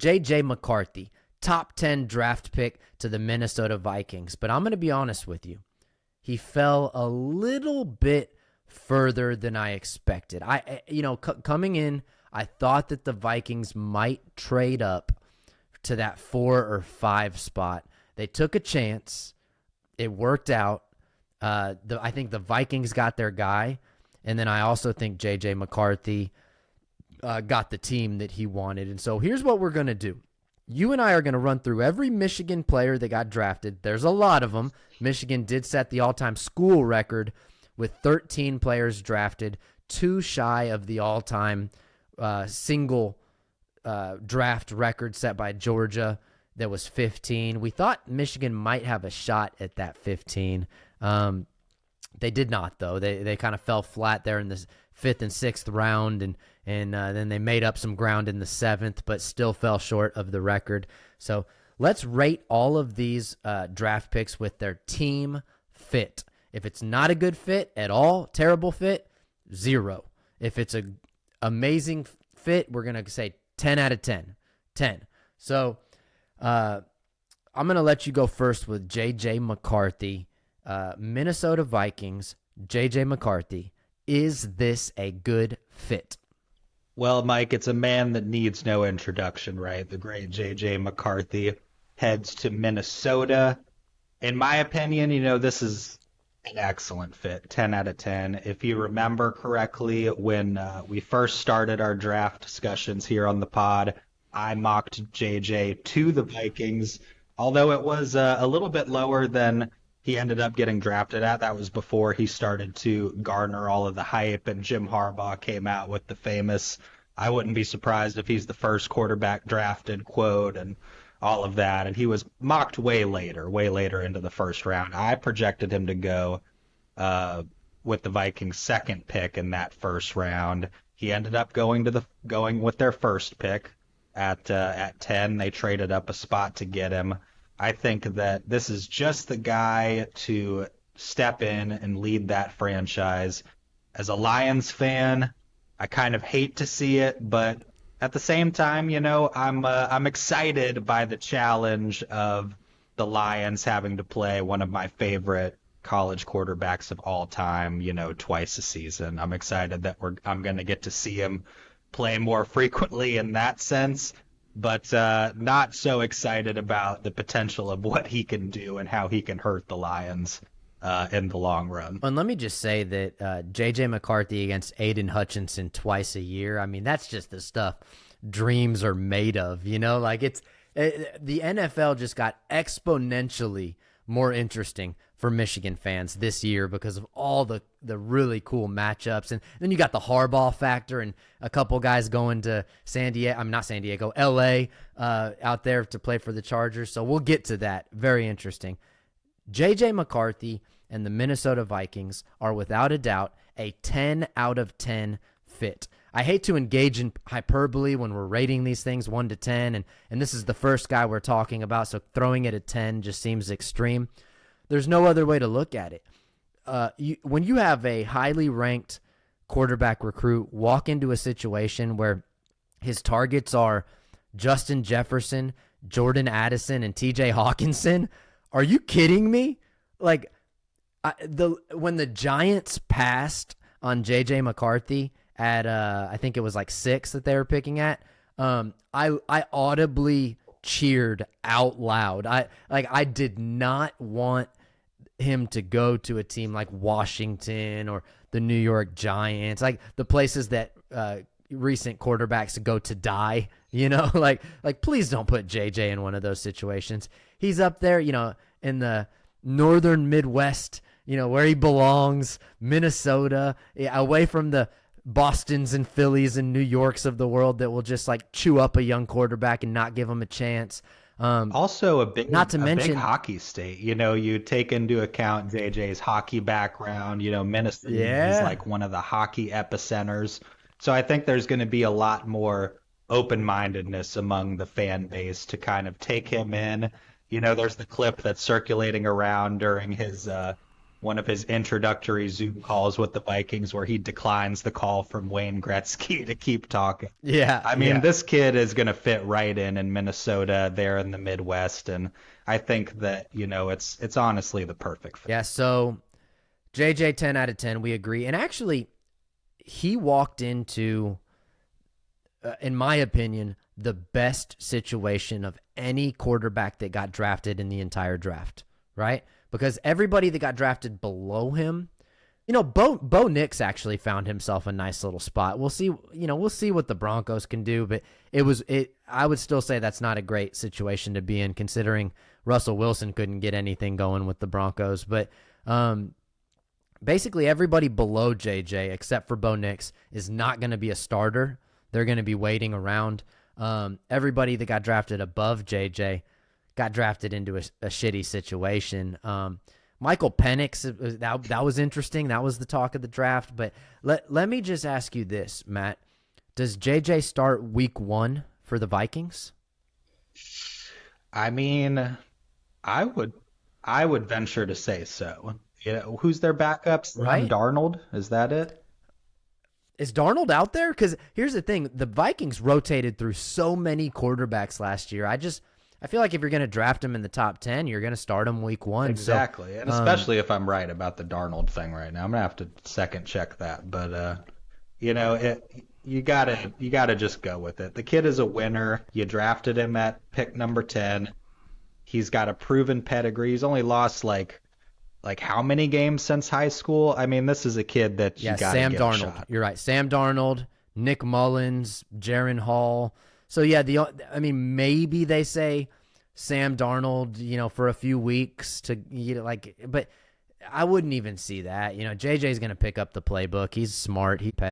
JJ McCarthy, top 10 draft pick to the Minnesota Vikings. But I'm going to be honest with you. He fell a little bit further than I expected. Coming in, I thought that the Vikings might trade up to that 4 or 5 spot. They took a chance. It worked out. I think the Vikings got their guy, and then I also think JJ McCarthy got the team that he wanted. And so here's what we're going to do. You and I are going to run through every Michigan player that got drafted. There's a lot of them. Michigan did set the all-time school record with 13 players drafted, 2 shy of the all-time single draft record set by Georgia that was 15. We thought Michigan might have a shot at that 15. They did not, though. They kind of fell flat there in the 5th and 6th round, and then they made up some ground in the 7th, but still fell short of the record. So let's rate all of these draft picks with their team fit. If it's not a good fit at all, terrible fit, 0. If it's an amazing fit, we're going to say 10 out of 10. 10. So I'm going to let you go first with JJ McCarthy. Minnesota Vikings, JJ McCarthy. Is this a good fit? Well, Mike, it's a man that needs no introduction, right? The great JJ McCarthy heads to Minnesota. In my opinion, this is an excellent fit, 10 out of 10. If you remember correctly, when we first started our draft discussions here on the pod, I mocked JJ to the Vikings, although it was a little bit lower than he ended up getting drafted at. That was before he started to garner all of the hype, and Jim Harbaugh came out with the famous, "I wouldn't be surprised if he's the first quarterback drafted" quote and all of that. And he was mocked way later into the first round. I projected him to go with the Vikings' second pick in that first round. He ended up going with their first pick at 10. They traded up a spot to get him. I think that this is just the guy to step in and lead that franchise. As a Lions fan, I kind of hate to see it, but at the same time, I'm excited by the challenge of the Lions having to play one of my favorite college quarterbacks of all time, twice a season. I'm excited that I'm going to get to see him play more frequently in that sense, but not so excited about the potential of what he can do and how he can hurt the Lions in the long run. And let me just say that J.J. McCarthy against Aiden Hutchinson twice a year, I mean, that's just the stuff dreams are made of, the NFL just got exponentially more interesting for Michigan fans this year because of all the really cool matchups. And then you got the Harbaugh factor and a couple guys going to LA out there to play for the Chargers. So we'll get to that. Very interesting. JJ McCarthy and the Minnesota Vikings are without a doubt a 10 out of 10 fit. I hate to engage in hyperbole when we're rating these things 1 to 10, and this is the first guy we're talking about, so throwing it a 10 just seems extreme. There's no other way to look at it. When you have a highly ranked quarterback recruit walk into a situation where his targets are Justin Jefferson, Jordan Addison, and TJ Hawkinson, are you kidding me? When the Giants passed on JJ McCarthy at I think it was like 6 that they were picking at, I audibly cheered out loud. I did not want him to go to a team like Washington or the New York Giants, like the places that recent quarterbacks go to die, like please don't put JJ in one of those situations. He's up there, in the northern Midwest, where he belongs, Minnesota, away from the Bostons and Phillies and New Yorks of the world that will just like chew up a young quarterback and not give him a chance. Also a big big hockey state. You take into account JJ's hockey background. Minnesota is like one of the hockey epicenters. So I think there's going to be a lot more open-mindedness among the fan base to kind of take him in. There's the clip that's circulating around during his one of his introductory Zoom calls with the Vikings where he declines the call from Wayne Gretzky to keep talking. Yeah. I mean, yeah. this kid is going to fit right in Minnesota, there in the Midwest, and I think that, it's honestly the perfect fit. Yeah, so JJ 10 out of 10, we agree. And actually, he walked into, in my opinion, the best situation of any quarterback that got drafted in the entire draft, right? Because everybody that got drafted below him, Bo Nix actually found himself a nice little spot. We'll see, we'll see what the Broncos can do, but I would still say that's not a great situation to be in, considering Russell Wilson couldn't get anything going with the Broncos. But basically everybody below JJ, except for Bo Nix, is not going to be a starter. They're going to be waiting around. Everybody that got drafted above JJ got drafted into a shitty situation. Michael Penix, that was interesting. That was the talk of the draft. But let me just ask you this, Matt. Does JJ start week 1 for the Vikings? I mean, I would venture to say so. Who's their backup? Sam Right? Darnold? Is that it? Is Darnold out there? Because here's the thing. The Vikings rotated through so many quarterbacks last year. I feel like if you're going to draft him in the top 10, you're going to start him week 1. Exactly. So, and especially if I'm right about the Darnold thing right now. I'm going to have to second check that. But, you gotta just go with it. The kid is a winner. You drafted him at pick number 10. He's got a proven pedigree. He's only lost like how many games since high school? I mean, this is a kid that you got to Sam give Darnold. a shot. You're right. Sam Darnold, Nick Mullins, Jaron Hall. So yeah, maybe they say Sam Darnold, for a few weeks to but I wouldn't even see that. JJ's going to pick up the playbook. He's smart.